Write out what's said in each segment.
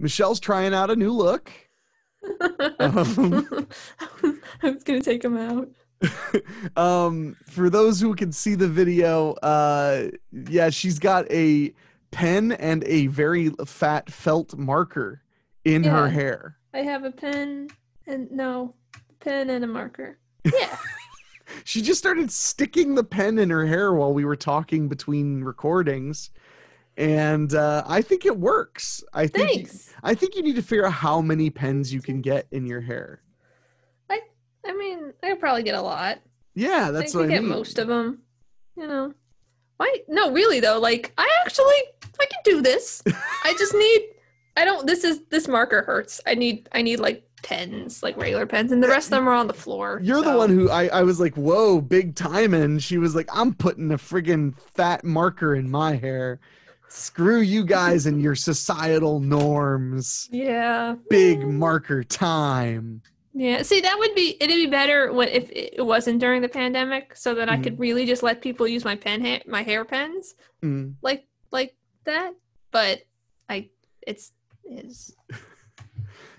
Michelle's trying out a new look. Um, I was gonna take him out. for those who can see the video, yeah, she's got a pen and a very fat felt marker in her Yeah, hair. I have a pen and a marker. Yeah. She just started sticking the pen in her hair while we were talking between recordings, and I think it works. Thanks. I think you need to figure out how many pens you can get in your hair. I mean, I could probably get a lot. Yeah, I that's could what I get mean. most of them. You know. Why? No, really though. Like, I can do this. I just need. I don't. This marker hurts. I need like pens, like regular pens, and the rest of them are on the floor. You're the one who I was like, whoa, big time, and she was like, I'm putting a friggin' fat marker in my hair. Screw you guys and your societal norms. Yeah. Big marker time. Yeah. See, it'd be better if it wasn't during the pandemic, so that I could really just let people use my hair pens, like that. But it is.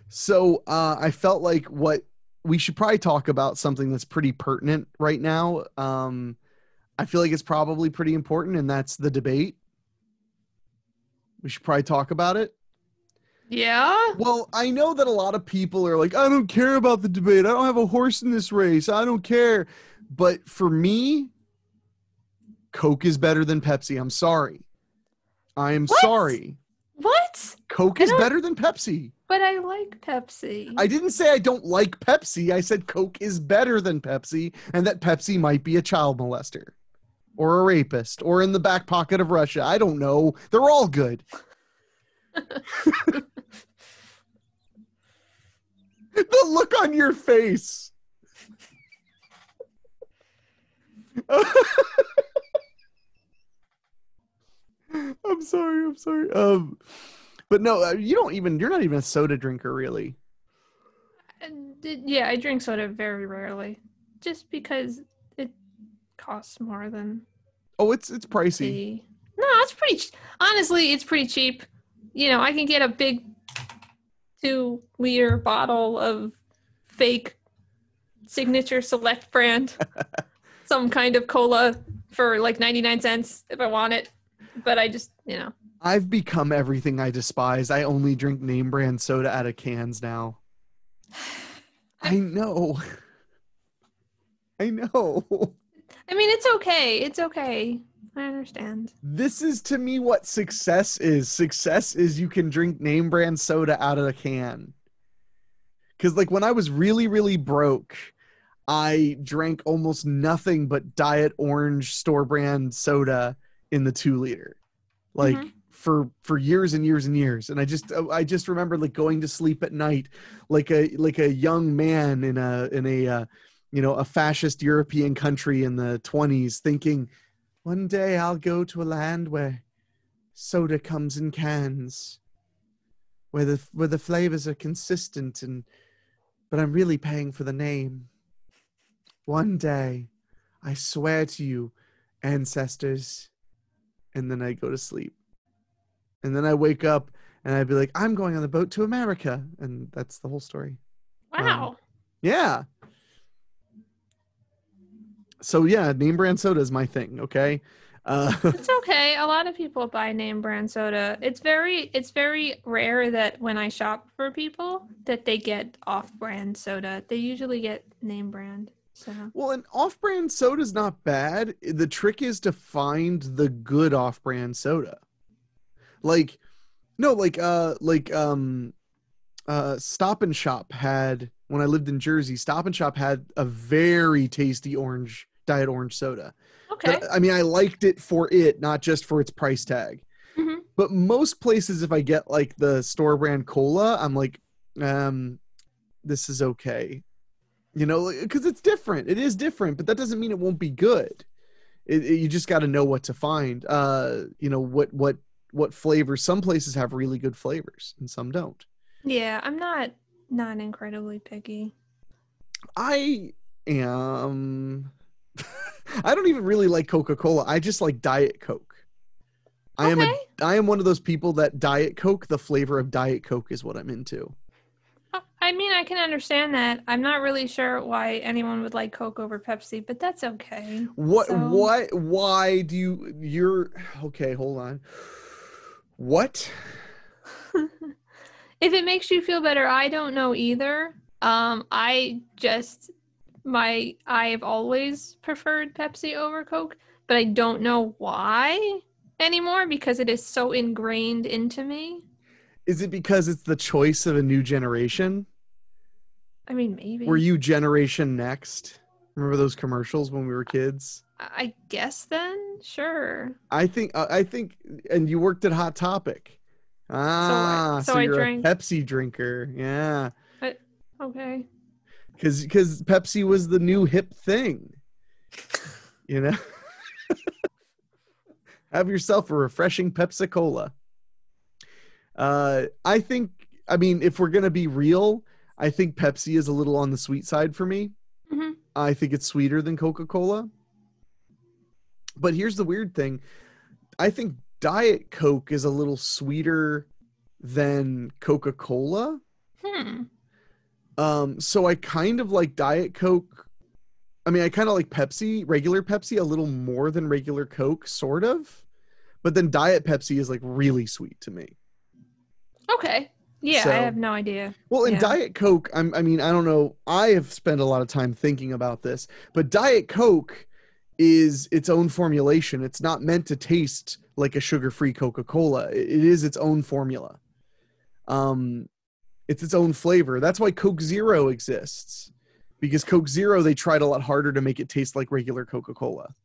So I felt like we should probably talk about something that's pretty pertinent right now. I feel like it's probably pretty important, and that's the debate. We should probably talk about it. Yeah. Well, I know that a lot of people are like, I don't care about the debate. I don't have a horse in this race. I don't care. But for me, Coke is better than Pepsi. I'm sorry. I am sorry. What? Coke is better than Pepsi. But I like Pepsi. I didn't say I don't like Pepsi. I said Coke is better than Pepsi, and that Pepsi might be a child molester or a rapist or in the back pocket of Russia. I don't know. They're all good. The look on your face. I'm sorry. But no, you're not even a soda drinker, really. Yeah, I drink soda very rarely, just because it costs more than. Oh, it's pricey. No, honestly, it's pretty cheap. You know, I can get a big 2-liter bottle of fake Signature Select brand, some kind of cola for like 99 cents if I want it. But I just, I've become everything I despise. I only drink name brand soda out of cans now. I know. I know. I mean, it's okay. It's okay. I understand. This is, to me, what success is. Success is you can drink name brand soda out of a can. Because, like, when I was really, really broke, I drank almost nothing but Diet Orange store brand soda in the 2-liter. Like, for years and years and years. And I just remember, like, going to sleep at night like a young man in a fascist European country in the 1920s, thinking, one day I'll go to a land where soda comes in cans, where the flavors are consistent, but I'm really paying for the name. One day, I swear to you, ancestors. And then I go to sleep. And then I wake up and I'd be like, I'm going on the boat to America. And that's the whole story. Wow. Yeah. So yeah, name brand soda is my thing. Okay. It's okay. A lot of people buy name brand soda. It's very rare that when I shop for people that they get off-brand soda. They usually get name brand. So. Well, an off-brand soda is not bad. The trick is to find the good off-brand soda. Stop and Shop had, when I lived in Jersey, Stop and Shop had a very tasty Diet Orange soda. Okay. I mean, I liked it for it, not just for its price tag. Mm-hmm. But most places, if I get like the store brand cola, I'm like, this is okay. You know, because it's different. It is different, but that doesn't mean it won't be good. You just got to know what to find. What flavors. Some places have really good flavors and some don't. Yeah, I'm not incredibly picky. I am. I don't even really like Coca-Cola. I just like Diet Coke. Okay. I am one of those people that Diet Coke, the flavor of Diet Coke is what I'm into. I mean, I can understand that. I'm not really sure why anyone would like Coke over Pepsi, but that's okay. So, Why do you're okay, hold on. What? if it makes you feel better, I don't know either. I just I've always preferred Pepsi over Coke, but I don't know why anymore because it is so ingrained into me. Is it because it's the choice of a new generation? I mean, Were maybe. you generation next? Remember those commercials when we were kids? I guess then, sure. I think, and you worked at Hot Topic. So So I you're a drank. Pepsi drinker. Yeah. Okay. Because Pepsi was the new hip thing, you know? Have yourself a refreshing Pepsi Cola. I think, I mean, if we're gonna be real, I think Pepsi is a little on the sweet side for me. Hmm. I think it's sweeter than Coca-Cola. But here's the weird thing. I think Diet Coke is a little sweeter than Coca-Cola. Hmm. So I kind of like Diet Coke. I mean, I kind of like Pepsi, regular Pepsi, a little more than regular Coke, sort of. But then Diet Pepsi is like really sweet to me. Okay. Yeah, I So, have no idea. well, in Yeah. Diet Coke, I mean, I don't know. I have spent a lot of time thinking about this, but Diet Coke is its own formulation. It's not meant to taste like a sugar-free Coca-Cola. It is its own formula. Um, it's its own flavor. That's why Coke Zero exists. Because Coke Zero, they tried a lot harder to make it taste like regular Coca-Cola.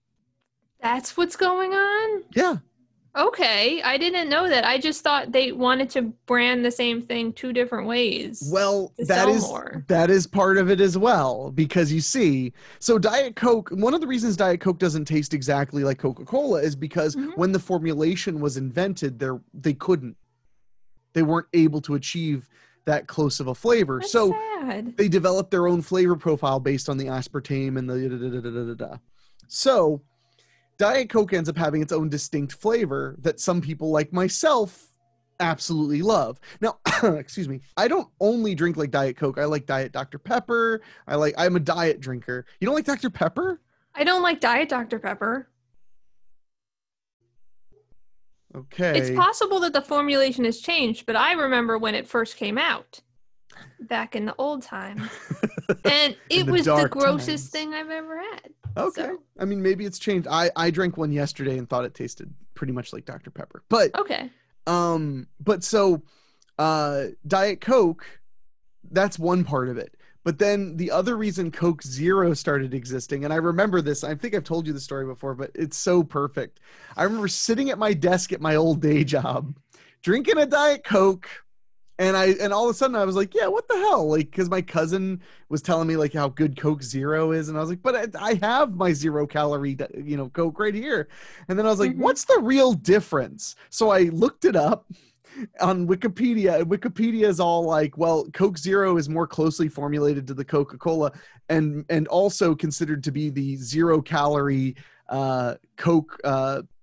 That's what's going on? Yeah. Okay. I didn't know that. I just thought they wanted to brand the same thing two different ways Well, to sell more. that is part of it as well, because you see, so Diet Coke, one of the reasons Diet Coke doesn't taste exactly like Coca-Cola is because Hmm. when the formulation was invented, they weren't able to achieve that close of a flavor. That's So sad. they developed their own flavor profile based on the aspartame and the da, da, da, da, da, da. So Diet Coke ends up having its own distinct flavor that some people like myself absolutely love. Now, excuse me, I don't only drink like Diet Coke. I like Diet Dr. Pepper. I'm a diet drinker. You don't like Dr. Pepper? I don't like Diet Dr. Pepper. It's Okay. possible that the formulation has changed, but I remember when it first came out back in the old times. And In it the was the dark grossest times. thing I've ever had. Okay. So, I mean, maybe it's changed. I drank one yesterday and thought it tasted pretty much like Dr. Pepper. But okay. so Diet Coke, that's one part of it. But then the other reason Coke Zero started existing, and I remember this, I think I've told you the story before, but it's so perfect. I remember sitting at my desk at my old day job, drinking a Diet Coke, and all of a sudden I was like, yeah, what the hell? Like, because my cousin was telling me like how good Coke Zero is, and I was like, but I have my 0 calorie, Coke right here. And then I was like, Hmm. what's the real difference? So I looked it up on Wikipedia, and Wikipedia is all like, well, Coke Zero is more closely formulated to the Coca-Cola and also considered to be the 0 calorie Coke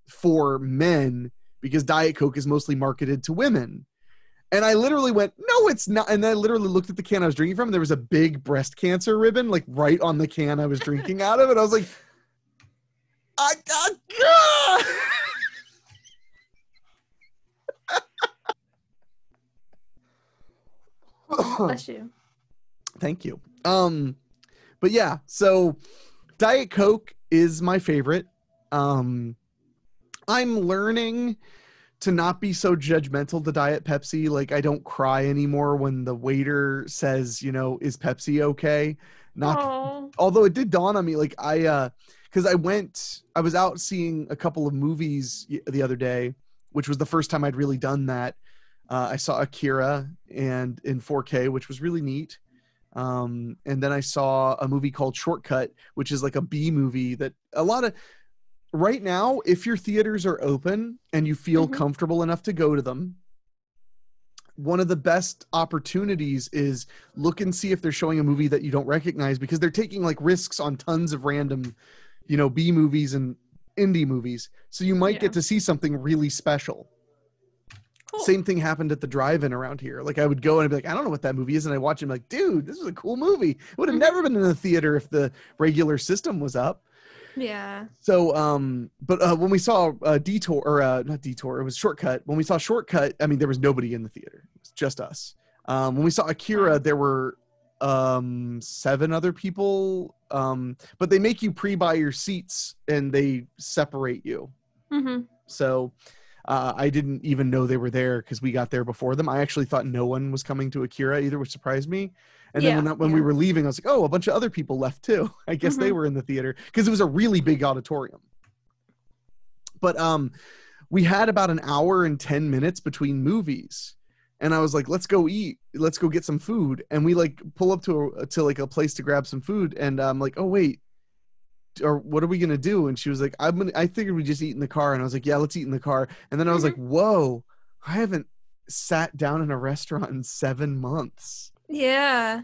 for men, because Diet Coke is mostly marketed to women. And I literally went, no, it's not. And I literally looked at the can I was drinking from. And there was a big breast cancer ribbon, like right on the can I was drinking out of. And I was like, I got. Bless you. Thank you. But yeah, so Diet Coke is my favorite. I'm learning to not be so judgmental to Diet Pepsi. Like, I don't cry anymore when the waiter says, is Pepsi okay? Not, Oh. although it did dawn on me, like because I was out seeing a couple of movies the other day, which was the first time I'd really done that. I saw Akira and in 4K, which was really neat. And then I saw a movie called Shortcut, which is like a B movie that a lot of, right now, if your theaters are open and you feel Hmm. comfortable enough to go to them, one of the best opportunities is look and see if they're showing a movie that you don't recognize, because they're taking like risks on tons of random, B movies and indie movies. So you might Yeah. get to see something really special. Cool. Same thing happened at the drive-in around here. Like I would go and I'd be like, I don't know what that movie is. And I watch it and I'm like, dude, this is a cool movie. It would have never been in the theater if the regular system was up. Yeah. So, but when we saw Detour, or not Detour, it was Shortcut. When we saw Shortcut, I mean, there was nobody in the theater. It was just us. When we saw Akira, there were 7 other people. But they make you pre-buy your seats and they separate you. Mm-hmm. So I didn't even know they were there because we got there before them. I actually thought no one was coming to Akira either, which surprised me. And then when we were leaving, I was like, oh, a bunch of other people left too. I guess they were in the theater because it was a really big auditorium. But we had about an hour and 10 minutes between movies. And I was like, let's go eat. Let's go get some food. And we like pull up to like a place to grab some food. And I'm like, oh, wait. Or what are we going to do? And she was like, I figured we just eat in the car. And I was like, yeah, let's eat in the car. And then I was like, whoa, I haven't sat down in a restaurant in 7 months. Yeah.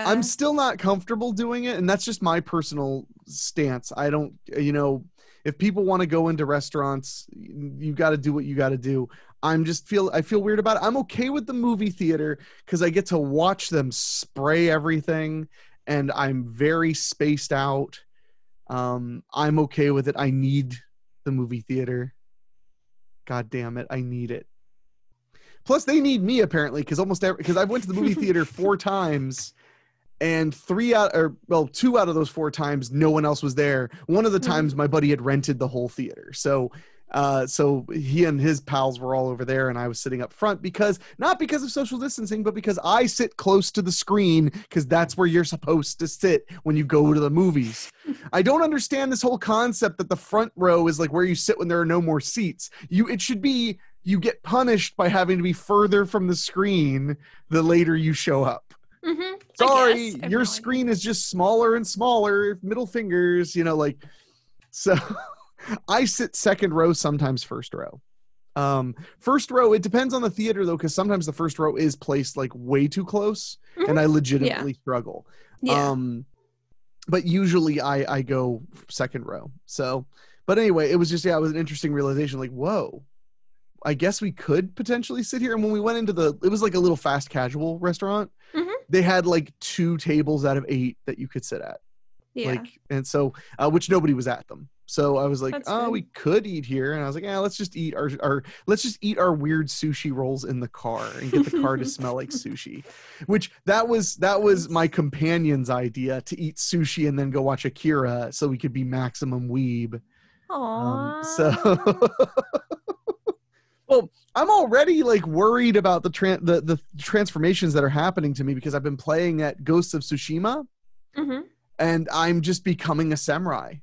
I'm still not comfortable doing it. And that's just my personal stance. I don't, if people want to go into restaurants, you got to do what you got to do. I feel weird about it. I'm okay with the movie theater because I get to watch them spray everything and I'm very spaced out. I'm okay with it. I need the movie theater. God damn it. I need it. Plus they need me apparently because I went to the movie theater 4 times and 2 out of those 4 times, no one else was there. One of the times my buddy had rented the whole theater. So he and his pals were all over there and I was sitting up front not because of social distancing, but because I sit close to the screen because that's where you're supposed to sit when you go to the movies. I don't understand this whole concept that the front row is like where you sit when there are no more seats. It should be you get punished by having to be further from the screen the later you show up. Mm-hmm. Sorry, your screen is just smaller and smaller. Middle fingers, so I sit second row, sometimes first row. First row, it depends on the theater though, because sometimes the first row is placed like way too close and I legitimately struggle. Yeah. But usually I go second row. So, but anyway, it was just, it was an interesting realization like, whoa, I guess we could potentially sit here. And when we went into it was like a little fast casual restaurant. They had like 2 tables out of 8 that you could sit at. Yeah. And so, which nobody was at them. So I was like, That's we could eat here. And I was like, let's just eat let's just eat our weird sushi rolls in the car and get the car to smell like sushi, which that was my companion's idea, to eat sushi and then go watch Akira so we could be maximum weeb. Aww. Well, I'm already like worried about the transformations that are happening to me because I've been playing at Ghosts of Tsushima and I'm just becoming a samurai.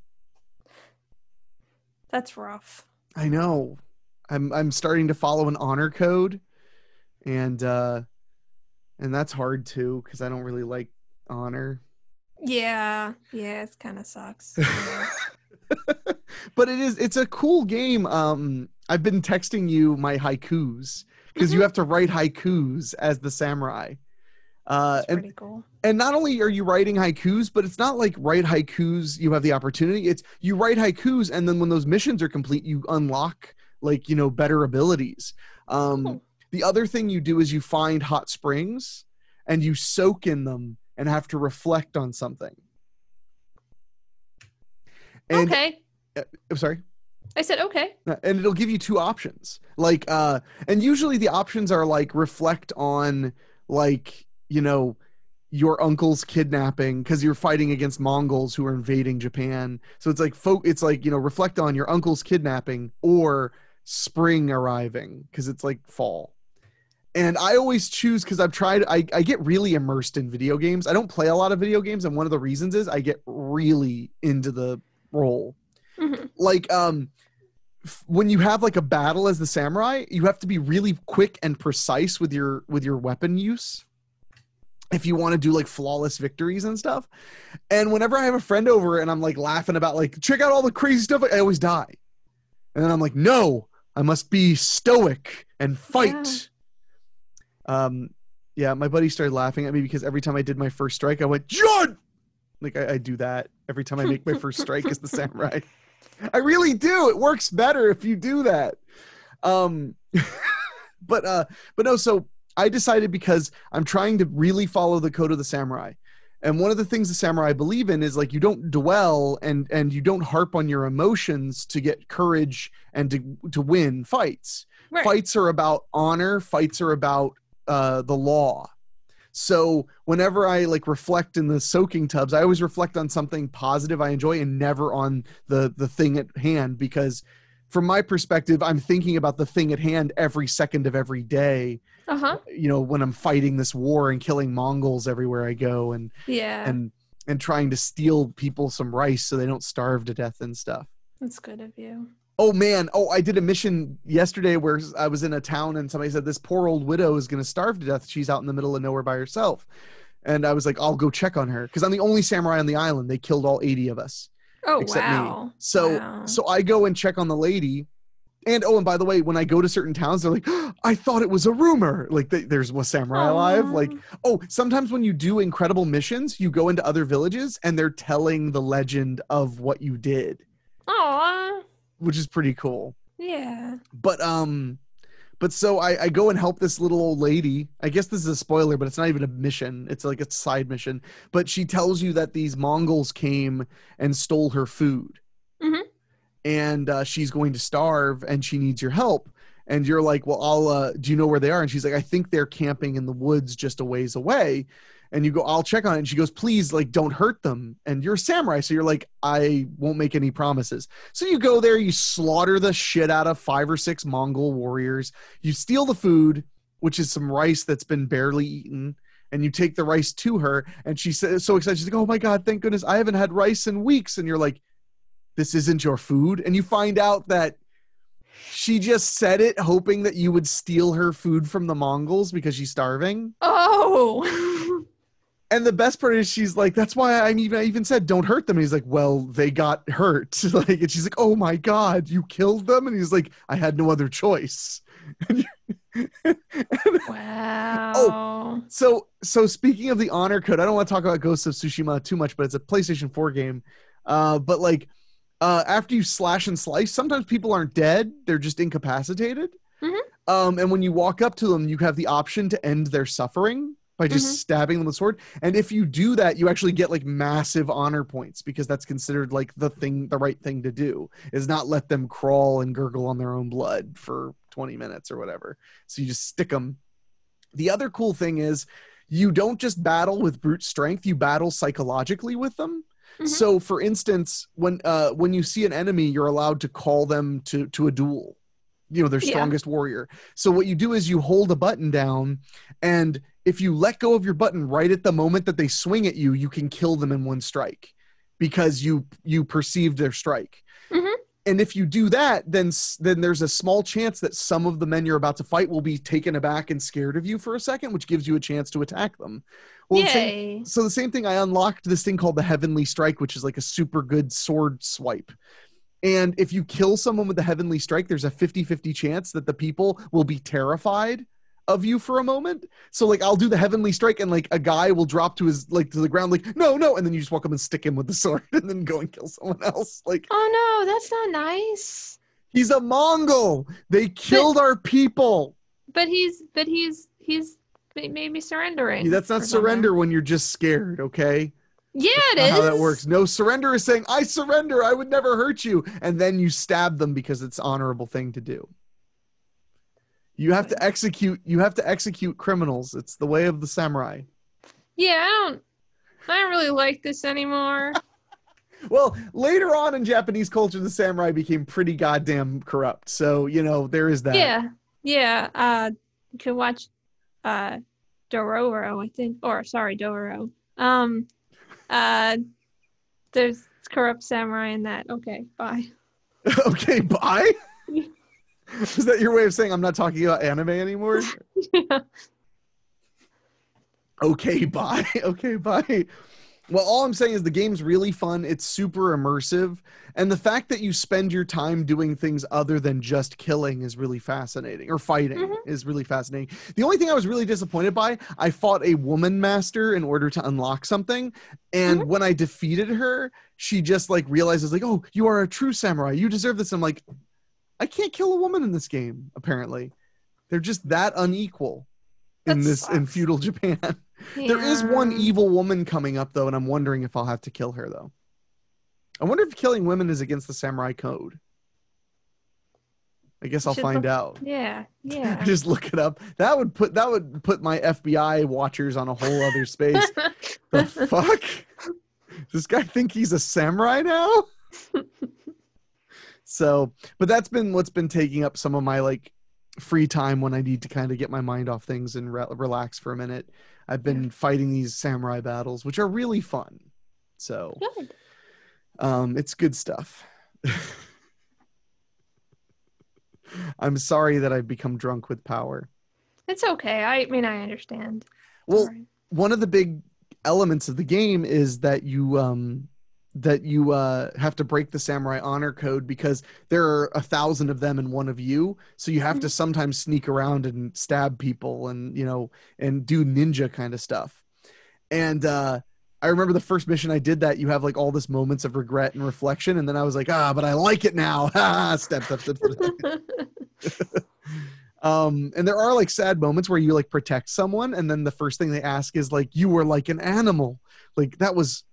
That's rough. I know. I'm starting to follow an honor code and that's hard too because I don't really like honor. Yeah, it kind of sucks. But it's a cool game. I've been texting you my haikus because you have to write haikus as the samurai. That's pretty cool. And not only are you writing haikus, but it's not like write haikus, you have the opportunity. It's you write haikus, and then when those missions are complete, you unlock better abilities. The other thing you do is you find hot springs and you soak in them and have to reflect on something. And, okay. I'm sorry. I said okay. And it'll give you 2 options. And usually the options are like reflect on your uncle's kidnapping because you're fighting against Mongols who are invading Japan. So it's like reflect on your uncle's kidnapping or spring arriving because it's like fall. And I always choose because I get really immersed in video games. I don't play a lot of video games, and one of the reasons is I get really into the role. When you have like a battle as the samurai, you have to be really quick and precise with your weapon use if you want to do like flawless victories and stuff. And whenever I have a friend over and I'm like laughing about like check out all the crazy stuff, I always die. And then I'm like, no, I must be stoic and fight. Yeah, my buddy started laughing at me because every time I did my first strike, I went, John! Like I do that every time I make my first strike as the samurai. I really do. It works better if you do that. Um, but no. So I decided, because I'm trying to really follow the code of the samurai, and one of the things the samurai believe in is like you don't dwell and you don't harp on your emotions to get courage and to win fights. Right. Fights are about honor. Fights are about the law. So whenever I like reflect in the soaking tubs, I always reflect on something positive I enjoy and never on the thing at hand, because from my perspective, I'm thinking about the thing at hand every second of every day. Uh-huh. You know, when I'm fighting this war and killing Mongols everywhere I go, and Yeah. and trying to steal people some rice so they don't starve to death and stuff. That's good of you. Oh man. Oh, I did a mission yesterday where I was in a town and somebody said this poor old widow is going to starve to death. She's out in the middle of nowhere by herself. And I was like, I'll go check on her, because I'm the only samurai on the island. They killed all 80 of us. Oh, except wow. me. So Wow. so I go and check on the lady. And oh, and by the way, when I go to certain towns, they're like, oh, I thought it was a rumor. Like there's a samurai alive. Like, oh, sometimes when you do incredible missions, you go into other villages and they're telling the legend of what you did. Aw. Which is pretty cool. Yeah. But so I go and help this little old lady. I guess this is a spoiler, but it's not even a mission. It's like a side mission. But she tells you that these Mongols came and stole her food. Mm-hmm. And she's going to starve and she needs your help. And you're like, well, I'll do you know where they are? And she's like, I think they're camping in the woods just a ways away. And you go, I'll check on it. And she goes, please, like, don't hurt them. And you're a samurai, so you're like, I won't make any promises. So you go there, you slaughter the shit out of 5 or 6 Mongol warriors. You steal the food, which is some rice that's been barely eaten. And you take the rice to her. And she's so excited. She's like, oh my God, thank goodness. I haven't had rice in weeks. And you're like, this isn't your food. And you find out that she just said it hoping that you would steal her food from the Mongols because she's starving. Oh. And the best part is she's like, that's why I even said don't hurt them. And he's like, well, they got hurt. Like, and she's like, oh my God, you killed them? And he's like, I had no other choice. Wow. Oh, so speaking of the honor code, I don't want to talk about Ghost of Tsushima too much, but it's a PlayStation 4 game. But like after you slash and slice, sometimes people aren't dead. They're just incapacitated. Mm-hmm. And when you walk up to them, you have the option to end their suffering by just stabbing them with a sword. And if you do that, you actually get like massive honor points, because that's considered like the right thing to do, is not let them crawl and gurgle on their own blood for 20 minutes or whatever. So you just stick them. The other cool thing is you don't just battle with brute strength, you battle psychologically with them. Mm-hmm. So for instance, when you see an enemy, you're allowed to call them to a duel, you know, their strongest warrior. So what you do is you hold a button down, and if you let go of your button right at the moment that they swing at you, you can kill them in one strike because you perceived their strike. Mm-hmm. And if you do that, then there's a small chance that some of the men you're about to fight will be taken aback and scared of you for a second, which gives you a chance to attack them. Well, Yay. The same thing, I unlocked this thing called the Heavenly Strike, which is like a super good sword swipe. And if you kill someone with the Heavenly Strike, there's a 50-50 chance that the people will be terrified of you for a moment. So like I'll do the Heavenly Strike and like a guy will drop to his to the ground like no, and then you just walk up and stick him with the sword and then go and kill someone else. Like, oh no, that's not nice. He's a Mongol. They killed our people. But he's maybe surrendering. Yeah, that's not surrender when you're just scared, okay? Yeah, that's it is. How that works. No, surrender is saying, I surrender. I would never hurt you. And then you stab them because it's an honorable thing to do. You have to execute criminals. It's the way of the samurai. Yeah, I don't really like this anymore. Well, later on in Japanese culture, the samurai became pretty goddamn corrupt. So, you know, there is that. Yeah. You can watch Dororo, I think. Or, sorry, Dororo. There's corrupt samurai in that. Okay, bye. Okay, bye? Is that your way of saying I'm not talking about anime anymore? Yeah. Okay, bye. Okay, bye. Well, all I'm saying is the game's really fun. It's super immersive. And the fact that you spend your time doing things other than just killing is really fascinating, or fighting Mm-hmm. is really fascinating. The only thing I was really disappointed by, I fought a woman master in order to unlock something. And Mm-hmm. when I defeated her, she just like realizes like, oh, you are a true samurai. You deserve this. I'm like, I can't kill a woman in this game, apparently. They're just that unequal That in sucks. feudal Japan. There is one Yeah. evil woman coming up though, and I'm wondering if I'll have to kill her though. I wonder if killing women is against the samurai code. I guess You I'll should find look. out. Yeah. Yeah. Just look it up. That would put my FBI watchers on a whole other space. The fuck? Does this guy think he's a samurai now? So, but that's been what's been taking up some of my like free time when I need to kind of get my mind off things and relax for a minute. I've been fighting these samurai battles, which are really fun. So, Good. it's good stuff. I'm sorry that I've become drunk with power. It's okay. I mean, I understand. It's Well, all right. one of the big elements of the game is that you have to break the samurai honor code because there are 1,000 of them and one of you, so you have to sometimes sneak around and stab people and and do ninja kind of stuff. And I remember the first mission I did that, you have like all this moments of regret and reflection, and then I was like, but I like it now. Step. And there are like sad moments where you like protect someone, and then the first thing they ask is like, you were like an animal. Like that was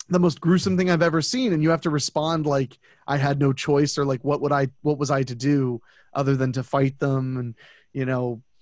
the most gruesome thing I've ever seen. And you have to respond like I had no choice, or like what was I to do other than to fight them? And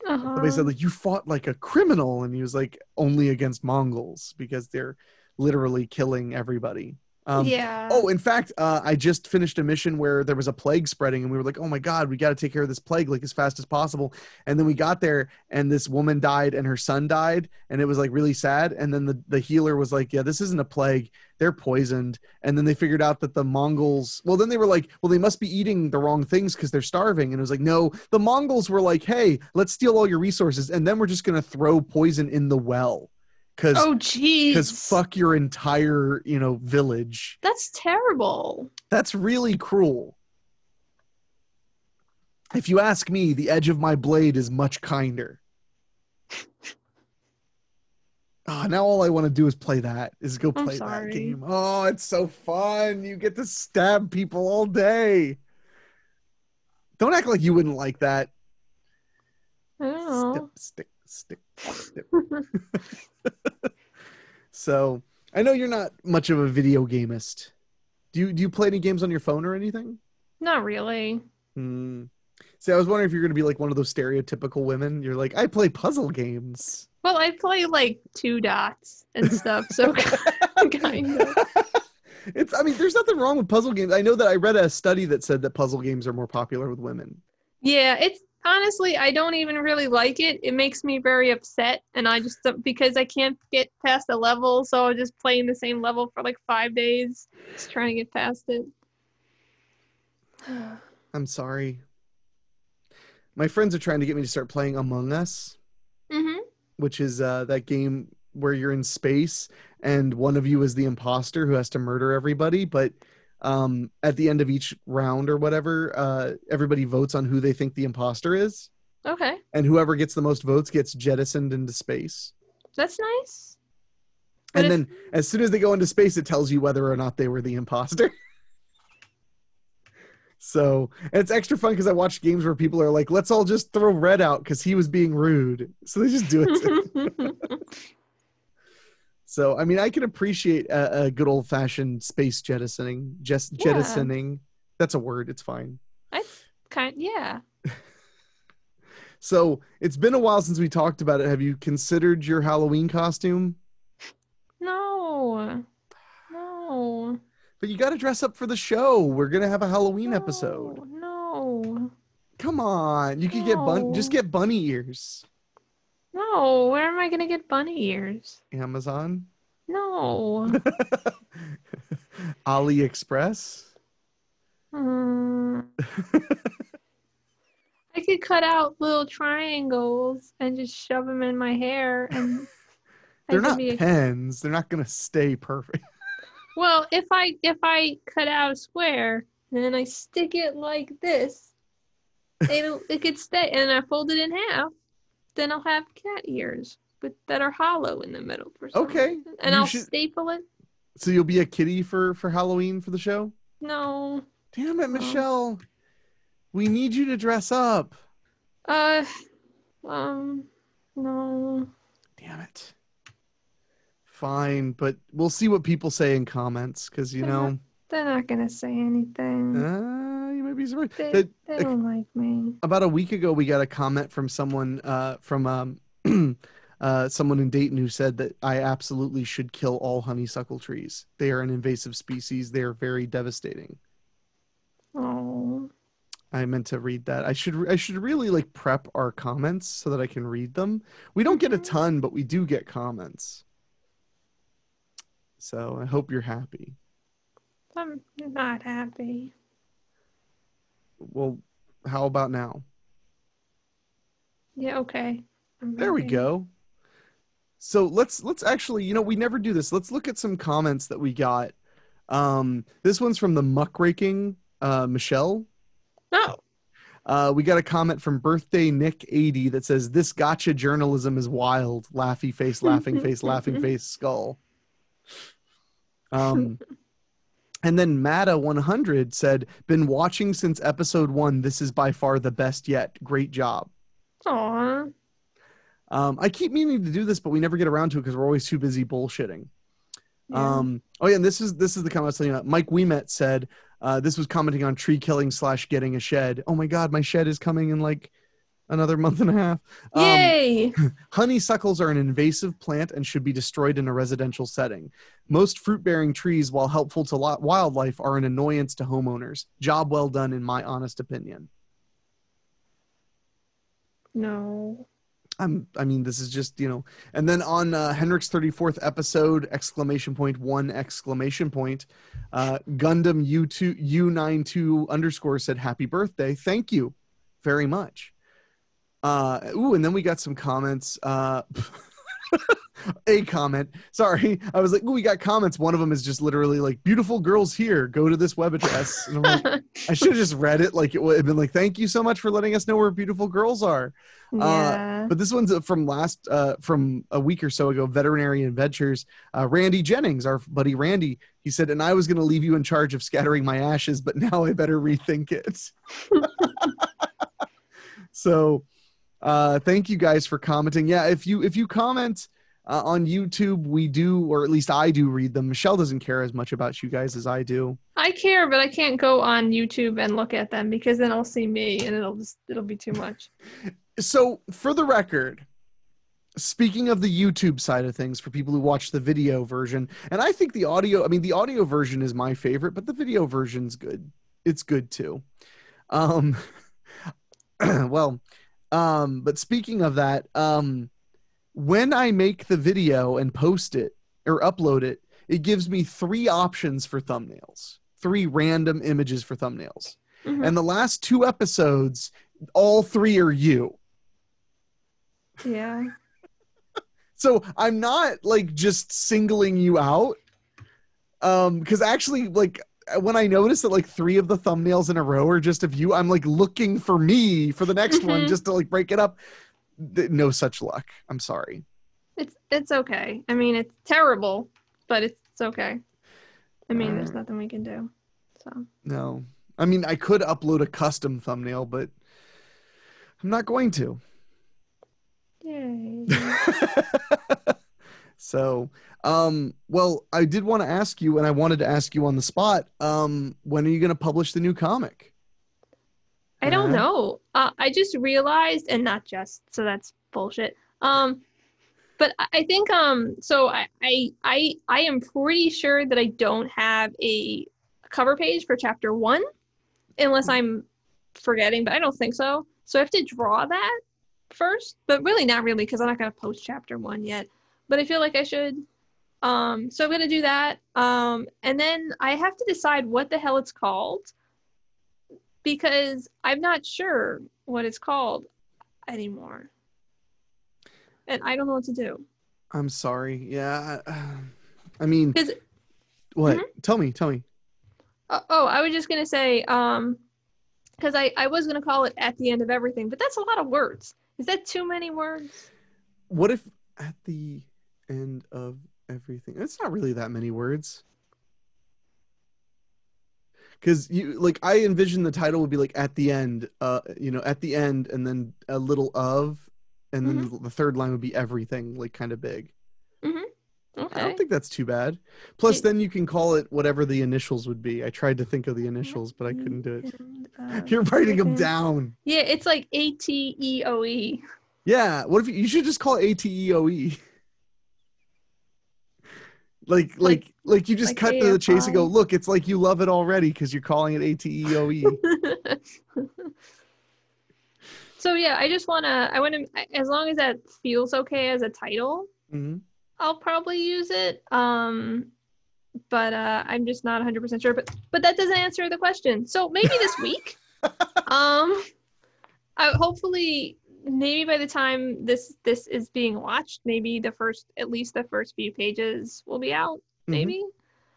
somebody said like, you fought like a criminal, and he was like, only against Mongols, because they're literally killing everybody. Yeah. Oh, in fact, I just finished a mission where there was a plague spreading, and we were like, oh my God, we got to take care of this plague like as fast as possible. And then we got there, and this woman died and her son died, and it was like really sad. And then the healer was like, yeah, this isn't a plague. They're poisoned. And then they figured out that the Mongols, well, then they were like, well, they must be eating the wrong things because they're starving. And it was like, no, the Mongols were like, hey, let's steal all your resources, and then we're just going to throw poison in the well. Oh, Because jeez. fuck your entire, village. That's terrible. That's really cruel. If you ask me, the edge of my blade is much kinder. Now all I want to do is play that. Is go play that game. Oh, it's so fun. You get to stab people all day. Don't act like you wouldn't like that. Oh. Stick. So I know you're not much of a video gamist. Do you play any games on your phone or anything? Not really. See, I was wondering if you're going to be like one of those stereotypical women. You're like, I play puzzle games. Well, I play like 2 dots and stuff, so kind of. There's nothing wrong with puzzle games. I know that I read a study that said that puzzle games are more popular with women. Yeah, it's honestly, I don't even really like it. It makes me very upset, and I just, because I can't get past a level, so I'm just playing the same level for like 5 days, just trying to get past it. I'm sorry. My friends are trying to get me to start playing Among Us, which is that game where you're in space and one of you is the imposter who has to murder everybody, but at the end of each round or whatever, everybody votes on who they think the imposter is. Okay. And whoever gets the most votes gets jettisoned into space. That's nice. And then as soon as they go into space, it tells you whether or not they were the imposter. So it's extra fun because I watch games where people are like, let's all just throw Red out because he was being rude. So they just do it. So, I can appreciate a good old-fashioned space jettisoning. Jettisoning. That's a word. It's fine. Yeah. So it's been a while since we talked about it. Have you considered your Halloween costume? No. But you got to dress up for the show. We're going to have a Halloween episode. No. Come on. You could just get bunny ears. No, where am I going to get bunny ears? Amazon? No. AliExpress? I could cut out little triangles and just shove them in my hair and They're not pens. They're not gonna stay perfect. Well, if I cut out a square and then I stick it like this, it could stay, and I fold it in half, then I'll have cat ears that are hollow in the middle for some reason. And I'll staple it. So you'll be a kitty for Halloween for the show? No. Damn it, Michelle. We need you to dress up. No. Damn it. Fine, but we'll see what people say in comments, because they're not gonna say anything. You might be surprised. They don't like me. About a week ago, we got a comment from someone someone in Dayton who said that I absolutely should kill all honeysuckle trees. They are an invasive species. They are very devastating. Oh. I meant to read that. I should really like prep our comments so that I can read them. We don't get a ton, but we do get comments. So I hope you're happy. I'm not happy. Well, how about now? Yeah, okay. There we go. So let's actually, we never do this. Let's look at some comments that we got. This one's from the muckraking Michelle. Oh. We got a comment from Birthday Nick 80 that says, "This gotcha journalism is wild. Laughy face, laughing face, laughing face, skull." And then Mata 100 said, "Been watching since episode 1. This is by far the best yet. Great job." Aww. I keep meaning to do this, but we never get around to it because we're always too busy bullshitting. Yeah. And this is the comment I was telling you about. Mike Weemet said, this was commenting on tree killing / getting a shed. Oh my God, my shed is coming in like another month and a half. Yay! Honeysuckles are an invasive plant and should be destroyed in a residential setting. Most fruit-bearing trees, while helpful to wildlife, are an annoyance to homeowners. Job well done, in my honest opinion. No. I mean, this is just, and then on Henrik's 34th episode, ! 1! Gundam U92 _ said, "Happy birthday. Thank you very much." And then we got some comments. A comment. Sorry. I was like, we got comments. One of them is just literally like, "Beautiful girls here. Go to this web address." And I'm like, I should have just read it. Like, it would have been like, "Thank you so much for letting us know where beautiful girls are." Yeah. But this one's from from a week or so ago, Veterinary Adventures. Randy Jennings, our buddy Randy, he said, "And I was going to leave you in charge of scattering my ashes, but now I better rethink it." So thank you guys for commenting. Yeah, if you comment on YouTube, we do, or at least I do, read them. Michelle doesn't care as much about you guys as I do. I care, but I can't go on YouTube and look at them because then I'll see me and it'll be too much. So for the record, speaking of the YouTube side of things, for people who watch the video version, and I think the audio version is my favorite, but the video version's good. It's good too. But speaking of that, when I make the video and post it or upload it, it gives me 3 options for thumbnails, 3 random images for thumbnails. Mm-hmm. And the last 2 episodes, all 3 are you. Yeah. So I'm not like just singling you out. Because actually, like, when I notice that like 3 of the thumbnails in a row are just of you, I'm like looking for me for the next one just to like break it up. No such luck. I'm sorry. It's okay. I mean, it's terrible, but it's okay. I mean, there's nothing we can do. So. No. I mean, I could upload a custom thumbnail, but I'm not going to. Yay. So, well, I did want to ask you, and I wanted to ask you on the spot, when are you going to publish the new comic? I don't know. I just realized, and not just, so that's bullshit. But I think, so I am pretty sure that I don't have a cover page for chapter 1, unless I'm forgetting, but I don't think so. So I have to draw that first, but really not really, because I'm not going to post chapter 1 yet. But I feel like I should. So I'm going to do that. And then I have to decide what the hell it's called, because I'm not sure what it's called anymore. And I don't know what to do. I'm sorry. Yeah. I mean, Because what? Tell me. I was just gonna say, because I was gonna call it at the end of everything, but that's a lot of words. Is that too many words? What if at the end of everything? It's not really that many words. Because I envision the title would be like at the end, at the end, and then a little of, and Mm-hmm. then the third line would be everything, like kind of big. Mm-hmm. I don't Okay. think that's too bad. Plus, It, then you can call it whatever the initials would be. I tried to think of the at initials, but I the couldn't do it. end of You're writing them everything. down. Yeah, it's like ATEOE. Yeah. What if you should just call it ATEOE? Like, Like like, like you just like cut to the chase and go, AFI. look, it's like you love it already because you're calling it ATEOE. So yeah, I wanna, as long as that feels okay as a title, Mm-hmm. I'll probably use it. But I'm just not 100% sure. But that doesn't answer the question. So maybe this week. Um, hopefully maybe by the time this is being watched, maybe at least the first few pages will be out. Mm-hmm. Maybe.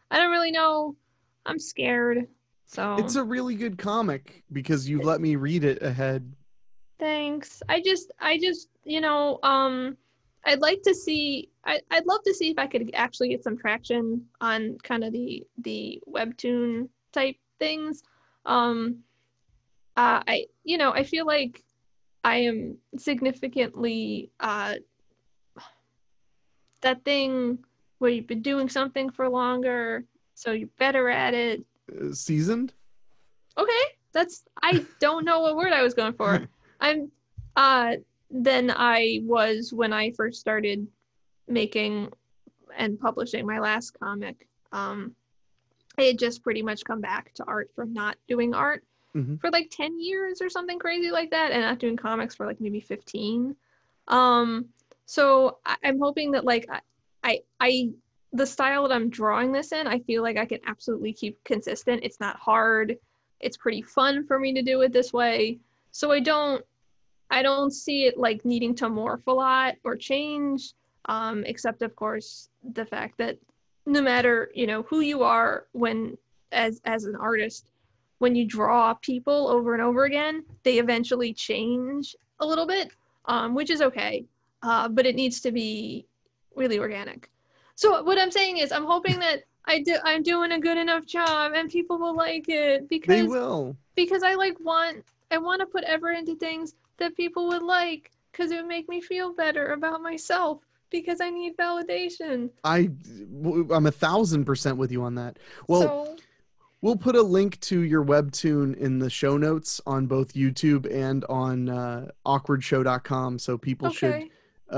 I don't really know. I'm scared. It's So a really good comic because you've let me read it ahead. thanks. I'd like to see. I'd love to see if I could actually get some traction on kind of the webtoon type things. Um, I feel like I am significantly that thing where you've been doing something for longer, so you're better at it. Seasoned? Okay, I don't know what word I was going for. I'm uh than I was when I first started making and publishing my last comic. I had just pretty much come back to art from not doing art Mm-hmm. for like 10 years or something crazy like that, and not doing comics for like maybe 15. Um, I'm hoping that like I the style that I'm drawing this in, I feel like I can absolutely keep consistent. It's not hard. It's pretty fun for me to do it this way. So I don't see it like needing to morph a lot or change, except of course the fact that no matter who you are when as an artist, when you draw people over and over again, they eventually change a little bit, which is okay, but it needs to be really organic. So what I'm saying is, I'm hoping that I'm doing a good enough job and people will like it They because will. I want to put effort into things that people would like because it would make me feel better about myself because I need validation. I'm 1,000% with you on that. Well, So, we'll put a link to your webtoon in the show notes on both YouTube and on awkwardshow.com. So people should, okay.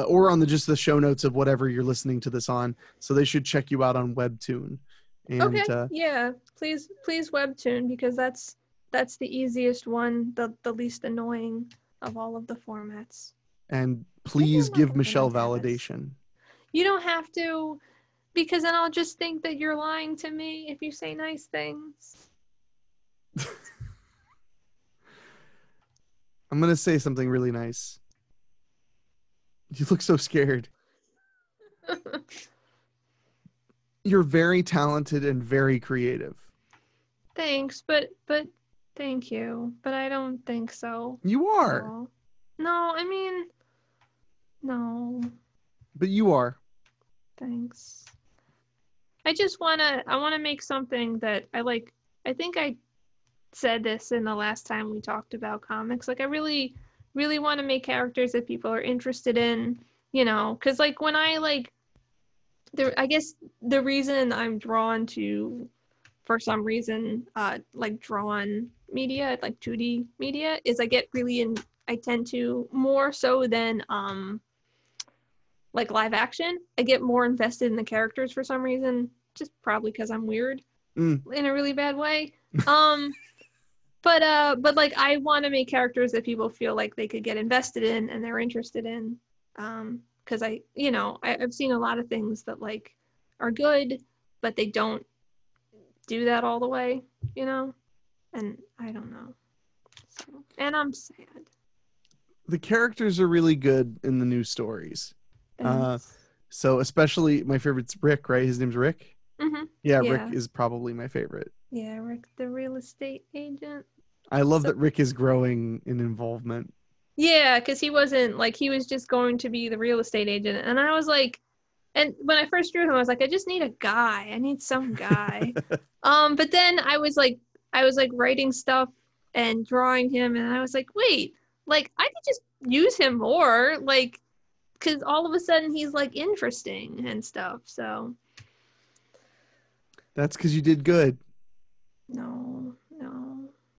or on just the show notes of whatever you're listening to this on. So they should check you out on webtoon. Okay. And Yeah. Please webtoon because that's the easiest one, the least annoying of all of the formats. and Maybe please I'm not give working on Michelle Tavis. validation. You don't have to because then I'll just think that you're lying to me if you say nice things. I'm going to say something really nice. You look so scared. You're very talented and very creative. Thanks, but thank you. But I don't think so You at are, all. No, I mean, no, but you are. thanks. I wanna make something that I like. I think I said this in the last time we talked about comics. Like I really want to make characters that people are interested in, cuz like when I like there I guess the reason I'm drawn to for some reason like drawn media, like 2D media is I tend to more so than like live action. I get more invested in the characters for some reason, just probably because I'm weird Mm. in a really bad way. Um, but like I want to make characters that people feel like they could get invested in and they're interested in. Because I've seen a lot of things that like are good, but they don't do that all the way, and I don't know. So, and I'm sad. The characters are really good in the new stories. Uh, Thanks. So especially my favorite's Rick, right? His name's Rick. Hmm. Yeah, Rick Yeah. is probably my favorite. Yeah, Rick, the real estate agent. I love So that Rick is growing in involvement. yeah, because he wasn't like he was just going to be the real estate agent, and I was like, and when I first drew him, I was like, I just need a guy. I need some guy. But then I was like writing stuff and drawing him, and I was like, wait, like I could just use him more, like, because all of a sudden he's like interesting and stuff. So That's because you did good.